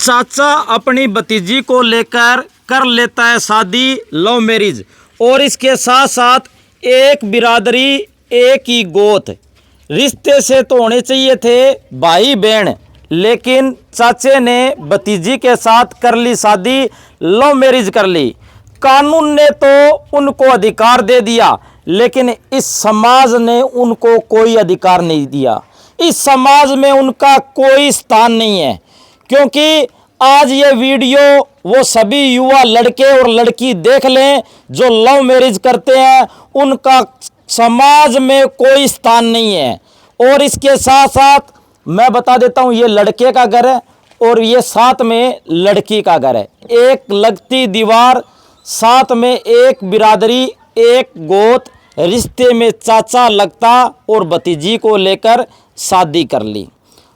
चाचा अपनी भतीजी को लेकर कर लेता है शादी, लव मैरिज, और इसके साथ साथ एक बिरादरी एक ही गोत। रिश्ते से तो होने चाहिए थे भाई बहन, लेकिन चाचे ने भतीजी के साथ कर ली शादी, लव मैरिज कर ली। कानून ने तो उनको अधिकार दे दिया, लेकिन इस समाज ने उनको कोई अधिकार नहीं दिया। इस समाज में उनका कोई स्थान नहीं है, क्योंकि आज ये वीडियो वो सभी युवा लड़के और लड़की देख लें जो लव मैरिज करते हैं, उनका समाज में कोई स्थान नहीं है। और इसके साथ साथ मैं बता देता हूँ, ये लड़के का घर है और ये साथ में लड़की का घर है। एक लगती दीवार, साथ में एक बिरादरी एक गोत, रिश्ते में चाचा लगता और भतीजी को लेकर शादी कर ली।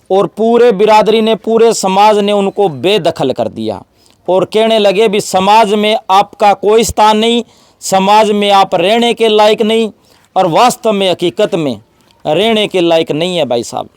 और पूरे बिरादरी ने, पूरे समाज ने उनको बेदखल कर दिया और कहने लगे भी समाज में आपका कोई स्थान नहीं, समाज में आप रहने के लायक नहीं। और वास्तव में हकीकत में रहने के लायक नहीं है भाई साहब।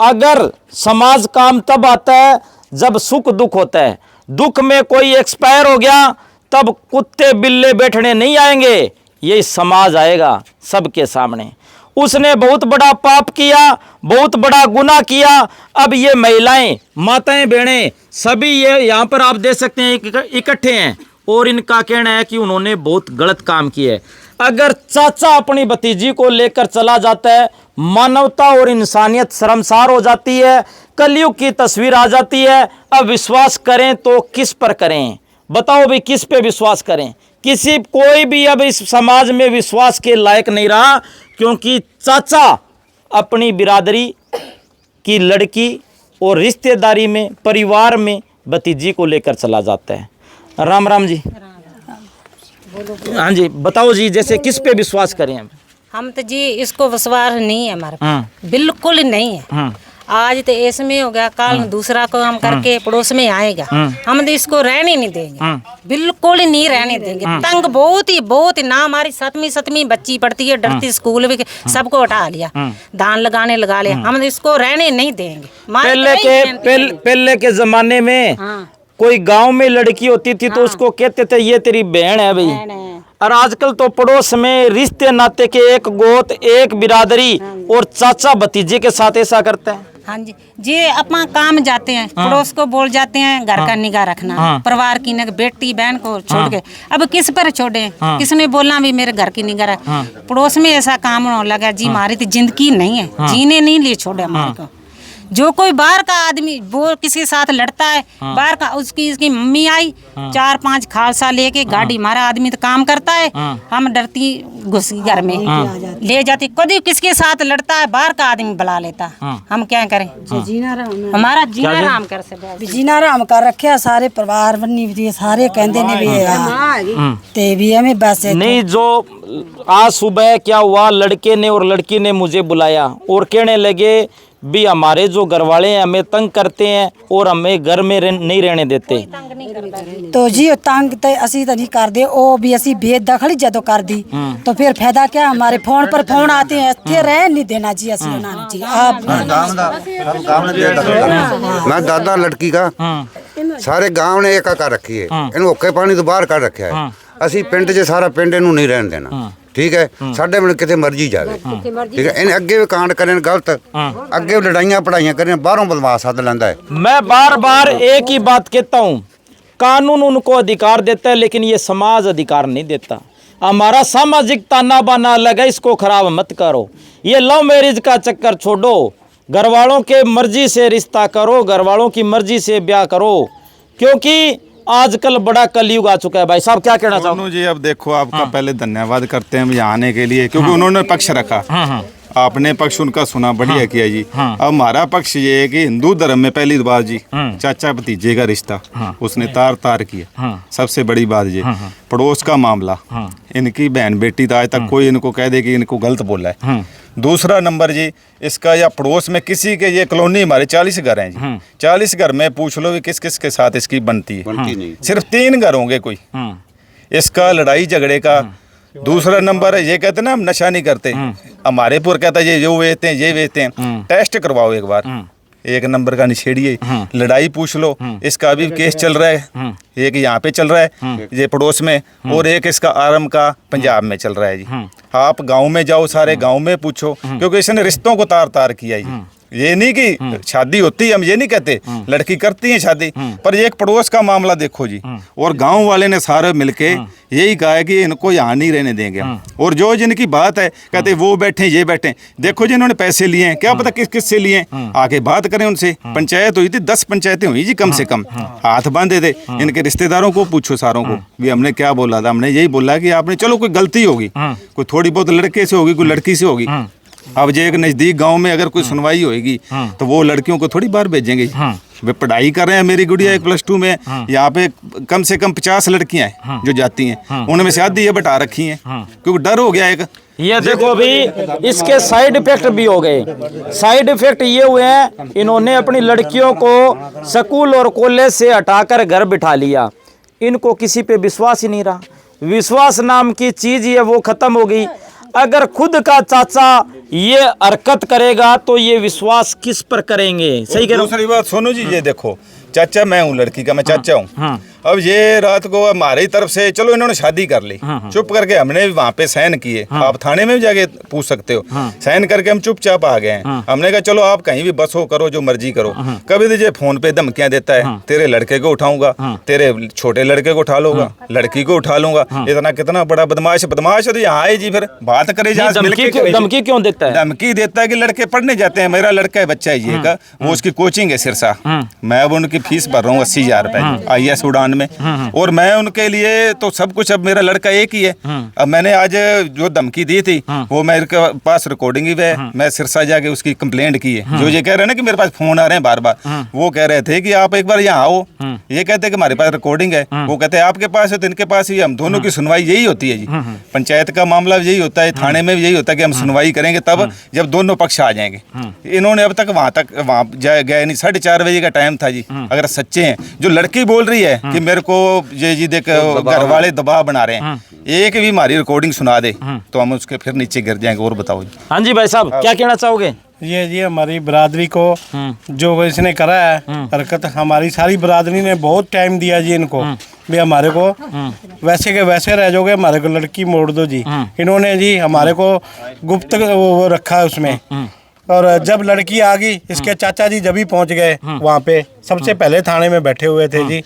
अगर समाज काम तब आता है जब सुख दुख होता है। दुख में कोई एक्सपायर हो गया तब कुत्ते बिल्ले बैठने नहीं आएंगे, ये समाज आएगा सबके सामने। उसने बहुत बड़ा पाप किया, बहुत बड़ा गुनाह किया। अब ये महिलाएं, माताएं, बहनें सभी ये यहाँ पर आप देख सकते हैं इकट्ठे हैं और इनका कहना है कि उन्होंने बहुत गलत काम किया है। अगर चाचा अपनी भतीजी को लेकर चला जाता है, मानवता और इंसानियत शर्मसार हो जाती है, कलयुग की तस्वीर आ जाती है। अब विश्वास करें तो किस पर करें, बताओ भी किस पे विश्वास करें। किसी कोई भी अब इस समाज में विश्वास के लायक नहीं रहा, क्योंकि चाचा अपनी बिरादरी की लड़की और रिश्तेदारी में, परिवार में भतीजी को लेकर चला जाता है। राम राम जी। हाँ जी, बताओ जी, जैसे किस पे विश्वास करें हम तो जी इसको विश्वास नहीं है हमारे, बिल्कुल नहीं है। आज तो इसमें हो गया, कल दूसरा को हम करके पड़ोस में आएगा, हम तो इसको रहने नहीं देंगे, बिल्कुल नहीं रहने देंगे। तंग बहुत ही ना, हमारी 7वीं बच्ची पढ़ती है, डरती स्कूल भी सबको हटा लिया, धान लगाने लगा लिया, हम तो इसको रहने नहीं देंगे। पहले के जमाने में कोई गांव में लड़की होती थी तो उसको कहते थे ये तेरी बहन है भाई। और आजकल तो पड़ोस में रिश्ते नाते के एक गोत, एक बिरादरी और चाचा भतीजे के साथ ऐसा करते हैं। हाँ जी, जे अपना काम जाते हैं, पड़ोस को बोल जाते हैं घर का निगाह रखना, परिवार की न, बेटी बहन को छोड़ के अब किस पर छोड़े, किसने बोलना भी मेरे घर की निगाह रख। पड़ोस में ऐसा काम होने लगा जी, हमारी तो जिंदगी नहीं है, जीने नहीं लिए छोड़े हमारे को। जो कोई बाहर का आदमी वो किसी के साथ लड़ता है, बाहर का इसकी मम्मी आई 4-5 खालसा लेके गाड़ी, हमारा आदमी तो काम करता है, हम डरती घुसी घर में ले जाती। कभी किसके साथ लड़ता है, बाहर का आदमी बुला लेता, हम क्या करें। हमारा जीना राम कर से जीना राम कर रखे सारे परिवार बनी सारे कहते ने भी हमें बस नहीं। जो आज सुबह क्या हुआ, लड़के ने और लड़की ने मुझे बुलाया और कहने लगे भी हमारे जो घर वाले हैं हमें तंग करते हैं और हमें घर में नहीं रहने देते। तो जी तंग तो असी तो नहीं कर दे, ओ भी असी बेदखली जदों कर दी तो फिर फायदा क्या, हमारे फोन पर फोन आते हैं, इत्थे रह नहीं देना जी असी उन्होंने जी। मैं दादा लड़की का सारे गांव ने एक कर रखी है, इन्हों औखे पानी तो बाहर कर रखा है। असी पिंड च सारा पिंड इन्हों नहीं रहने देना, ठीक है। साढ़े में कितने मर्जी जाए, ठीक है। इन्हें अगे भी कांड करें गलत, अगे भी लड़ाइयाँ पढ़ाइयाँ करें, बाहरों बदमाश सद लेंदा है। मैं बार बार एक ही बात कहता हूँ, कानून उनको अधिकार देता है लेकिन ये समाज अधिकार नहीं देता। हमारा सामाजिक ताना बाना अलग है, इसको खराब मत करो। ये लव मैरिज का चक्कर छोड़ो, घर वालों के मर्जी से रिश्ता करो, घर वालों की मर्जी से ब्याह करो, क्योंकि आजकल बड़ा कलयुग आ चुका है। भाई साहब क्या कहना चाहोगे जी? अब देखो आपका पहले धन्यवाद करते हैं यहाँ आने के लिए, क्योंकि उन्होंने पक्ष रखा, आपने पक्ष उनका सुना, बढ़िया किया जी। अब हमारा पक्ष ये है कि हिंदू धर्म में पहली बार जी चाचा भतीजे का रिश्ता उसने तार किया। सबसे बड़ी बात ये पड़ोस का मामला, इनकी बहन बेटी तो आज तक कोई इनको कह दे कि इनको गलत बोला है। दूसरा नंबर जी इसका, या पड़ोस में किसी के, ये कॉलोनी हमारे 40 घर हैं जी, 40 घर में पूछ लो किस किस के साथ इसकी बनती है, सिर्फ 3 घर होंगे कोई इसका लड़ाई झगड़े का। दूसरा नंबर ये कहते ना हम नशा नहीं करते, हमारे पुर कहता है ये जो बेचते हैं ये बेचते हैं, टेस्ट करवाओ एक बार, एक नंबर का निषेधी है, लड़ाई पूछ लो, इसका अभी केस चल रहा है, एक यहाँ पे चल रहा है ये पड़ोस में, और एक इसका आरम का पंजाब में चल रहा है जी। आप गांव में जाओ, सारे गांव में पूछो, क्योंकि इसने रिश्तों को तार तार किया जी। ये नहीं कि शादी होती है, हम ये नहीं कहते, लड़की करती है शादी, पर ये एक पड़ोस का मामला देखो जी। और गांव वाले ने सारे मिलके यही कहा है कि इनको यहाँ नहीं रहने देंगे हम। और जो जिनकी बात है कहते वो बैठे ये बैठे, देखो जी इन्होंने पैसे लिए हैं, क्या पता किस किस से लिए हैं, आके बात करें उनसे। पंचायत हुई थी, 10 पंचायतें हुई जी कम से कम, हाथ बांधे थे। इनके रिश्तेदारों को पूछो सारों को भी हमने क्या बोला था, हमने यही बोला कि आपने चलो कोई गलती होगी, कोई थोड़ी बहुत लड़के से होगी, कोई लड़की से होगी। अब जो एक नजदीक गांव में अगर कोई सुनवाई होगी तो वो लड़कियों को थोड़ी बाहर भेजेंगे। वे पढ़ाई कर रहे हैं, मेरी गुड़िया एक +2 में, यहाँ पे कम से कम 50 लड़कियां हैं जो जाती हैं, उनमें से आधी ये बटा रखी हैं, क्योंकि डर हो गया एक। ये देखो अभी इसके साइड इफेक्ट भी हो गए। साइड इफेक्ट ये हुए हैं, इन्होंने अपनी लड़कियों को स्कूल और कॉलेज से हटाकर घर बिठा लिया, इनको किसी पे विश्वास ही नहीं रहा। विश्वास नाम की चीज ये वो खत्म हो गई। अगर खुद का चाचा ये हरकत करेगा तो ये विश्वास किस पर करेंगे? सही कह रहा हूं। दूसरी बात सुनो जी, ये देखो चाचा मैं हूँ, लड़की का मैं चाचा हूँ। अब ये रात को हमारी तरफ से चलो इन्होंने शादी कर ली, चुप करके हमने वहाँ पे साइन किए, आप थाने में भी जाके पूछ सकते हो, साइन करके हम चुपचाप आ गए हैं। हमने कहा चलो आप कहीं भी बसो करो जो मर्जी करो। कभी दीजिए फोन पे धमकियां देता है, तेरे लड़के को उठाऊंगा, तेरे छोटे लड़के को उठा लूंगा, लड़की को उठा लूंगा। इतना कितना बड़ा बदमाश बदमाश है। तो यहाँ आए जी, फिर बात करे जा। धमकी क्यों देता है? धमकी देता है कि लड़के पढ़ने जाते हैं, मेरा लड़का है बच्चा है ये का, वो उसकी कोचिंग है सिरसा, मैं अब उनकी फीस भर रहा हूँ 80,000 रुपए IAS उड़ान में, और मैं उनके लिए तो सब कुछ, अब मेरा लड़का एक ही है। अब मैंने आज जो धमकी दी थी वो मेरे पास रिकॉर्डिंग भी है, मैं सिरसा जाके उसकी कंप्लेंट की है। जो ये कह रहे हैं ना कि मेरे पास फोन आ रहे हैं बार बार, वो कह रहे थे कि आप एक बार यहाँ आओ, ये कहते हैं कि हमारे पास रिकॉर्डिंग है, वो कहते हैं आपके पास है तो इनके पास ही। हम दोनों की सुनवाई यही होती है जी, पंचायत का मामला यही होता है, थाने में भी यही होता है कि हम सुनवाई करेंगे तब जब दोनों पक्ष आ जाएंगे। इन्होंने अब तक वहाँ गए नहीं, 4:30 बजे का टाइम था जी। अगर सच्चे हैं, जो लड़की बोल रही है कि मेरे को ये जी देख घर वाले दबाव बना रहे हैं, एक भी हमारी रिकॉर्डिंग सुना दे तो हम उसके फिर नीचे गिर जाएंगे। और बताओ जी। हाँ जी भाई साहब, क्या कहना चाहोगे? ये जी हमारी बरादरी को जो इसने करा है हरकत, हमारी सारी बरादरी ने बहुत टाइम दिया जी इनको, भी हमारे को वैसे के वैसे रह जाओगे, हमारे को लड़की मोड़ दो जी। इन्होंने जी हमारे को गुप्त वो रखा है उसमें। और जब लड़की आ गई, इसके चाचा जी जब ही पहुंच गए वहाँ पे, सबसे पहले थाने में बैठे हुए थे जी।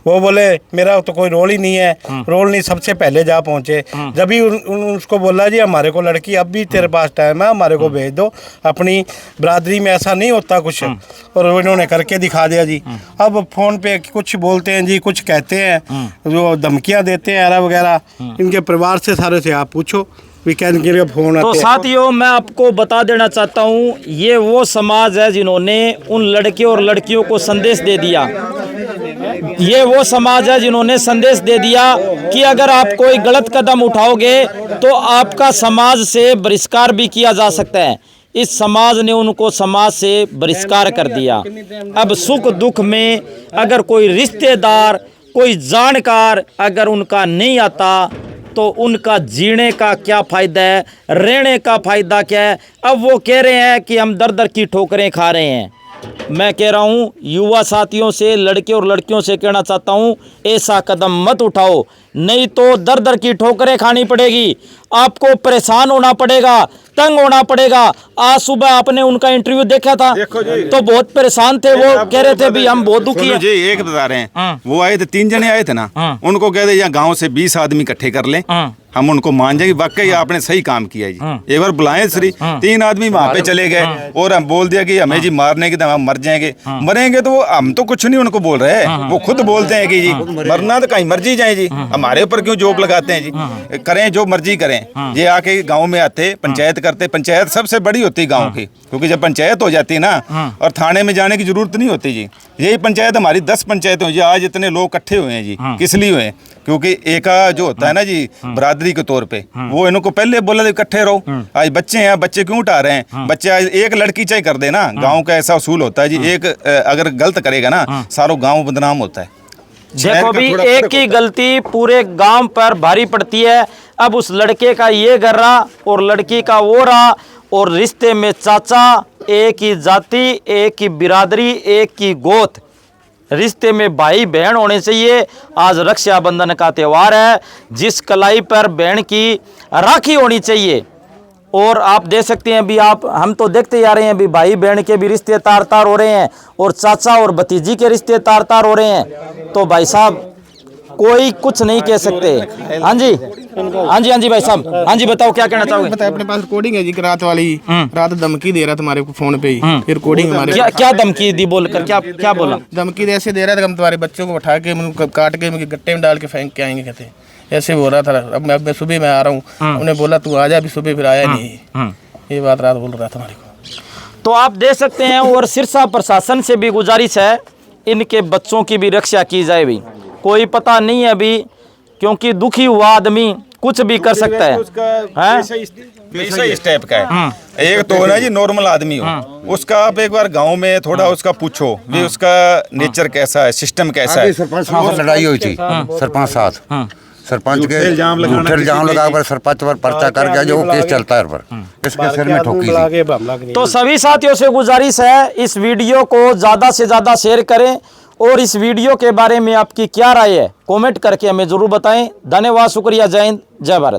वो बोले मेरा तो कोई रोल ही नहीं है, रोल नहीं, सबसे पहले जा पहुंचे। जब ही उसको बोला जी हमारे को लड़की अब भी तेरे पास टाइम है, हमारे को भेज दो, अपनी बरादरी में ऐसा नहीं होता कुछ। और इन्होंने करके दिखा दिया जी। अब फोन पे कुछ बोलते हैं जी, कुछ कहते हैं, जो धमकियां देते हैं ऐरा वगैरह, इनके परिवार से सारे से आप पूछो, फोन। तो साथियों मैं आपको बता देना चाहता हूँ, ये वो समाज है जिन्होंने उन लड़के और लड़कियों को संदेश दे दिया। ये वो समाज है जिन्होंने संदेश दे दिया कि अगर आप कोई गलत कदम उठाओगे तो आपका समाज से बहिष्कार भी किया जा सकता है। इस समाज ने उनको समाज से बहिष्कार कर दिया। अब सुख दुख में अगर कोई रिश्तेदार, कोई जानकार अगर उनका नहीं आता तो उनका जीने का क्या फ़ायदा है, रहने का फ़ायदा क्या है? अब वो कह रहे हैं कि हम दर दर की ठोकरें खा रहे हैं। मैं कह रहा हूँ युवा साथियों से, लड़के और लड़कियों से कहना चाहता हूँ, ऐसा कदम मत उठाओ, नहीं तो दर दर की ठोकरें खानी पड़ेगी, आपको परेशान होना पड़ेगा, तंग होना पड़ेगा। आज सुबह आपने उनका इंटरव्यू देखा था तो बहुत परेशान थे, वो कह रहे थे भी हम बहुत दुखी हैं। जी एक बता रहे हैं, वो आए थे 3 जने आए थे ना, उनको कहते यहाँ गांव से 20 आदमी इकट्ठे कर लें, हम उनको मान जाएंगे वाकई आपने सही काम किया जी। एक बार बुलाएं श्री, 3 आदमी वहाँ पे चले गए और हम बोल दिया कि हमें जी मारने की हम मर जाएंगे। मरेंगे तो वो हम तो कुछ नहीं उनको बोल रहे हैं, वो खुद बोलते हैं कि जी मरना तो कहीं मर्जी जाए जी, हमारे ऊपर क्यों जोक लगाते हैं जी, करें जो मर्जी करें। ये आके गाँव में आते, पंचायत करते, पंचायत सबसे बड़ी होती है गाँव की, क्योंकि जब पंचायत हो जाती है ना और थाने में जाने की जरूरत नहीं होती जी। यही पंचायत हमारी 10 पंचायतें हुई, आज इतने लोग इकट्ठे हुए हैं जी, किस लिए हुए हैं? क्योंकि एक जो होता है ना जी बरादरी के तौर पे, वो इनको पहले बोला था इकट्ठे रहो। आज बच्चे हैं, बच्चे क्यों उठा रहे हैं? बच्चे आज एक लड़की चाहे कर देना, गांव का ऐसा उसूल होता है जी, एक अगर गलत करेगा ना सारा गांव बदनाम होता है। देखो भी एक की गलती पूरे गांव पर भारी पड़ती है। अब उस लड़के का ये गर्रा और लड़की का वो रहा, और रिश्ते में चाचा एक ही जाति, एक ही बिरादरी, एक ही गोत, रिश्ते में भाई बहन होने चाहिए। आज रक्षाबंधन का त्यौहार है, जिस कलाई पर बहन की राखी होनी चाहिए। और आप देख सकते हैं अभी हम तो देखते आ रहे हैं अभी भाई बहन के भी रिश्ते तार तार हो रहे हैं और चाचा और भतीजी के रिश्ते तार तार हो रहे हैं। तो भाई साहब कोई कुछ नहीं कह सकते। हाँ जी, हाँ जी, हाँ जी भाई साहब, हाँ जी बताओ क्या कहना चाहोगे? पता है अपने पास रिकॉर्डिंग है जी, रात वाली रात धमकी दे रहा था हमारे को फोन पे ही, फिर रिकॉर्डिंग हमारे क्या धमकी दी बोलकर, क्या बोला? धमकी ऐसे दे रहा था कि हम तुम्हारे बच्चों को उठा के काट के गट्टे में डाल के फेंक के आएंगे, कहते ऐसे बोल रहा था। अब मैं सुबह में आ रहा हूँ, उन्होंने बोला तू आ जा, अभी सुबह फिर आया नहीं। ये बात रात बोल रहा था हमारे को। तो आप देख सकते हैं। और सिरसा प्रशासन से भी गुजारिश है, इनके बच्चों की भी रक्षा की जाए। भी कोई पता नहीं है अभी, क्योंकि दुखी हुआ आदमी कुछ भी कर सकता है। पैसा इस टाइप का है। एक तो ना जी नॉर्मल आदमी हो, उसका आप एक बार गांव में थोड़ा उसका पूछो भी उसका नेचर कैसा है, सिस्टम कैसा है। सरपंच साथ लड़ाई हुई थी, सरपंच साथ सरपंच के इल्जाम लगाकर सरपंच पर पर्चा कर गया, जो केस चलता है पर इसके सिर में ठोकी थी। तो सभी साथियों से गुजारिश है, इस वीडियो को ज़्यादा से ज़्यादा शेयर करें और इस वीडियो के बारे में आपकी क्या राय है कमेंट करके हमें ज़रूर बताएं। धन्यवाद, शुक्रिया, जय हिंद, जय भारत।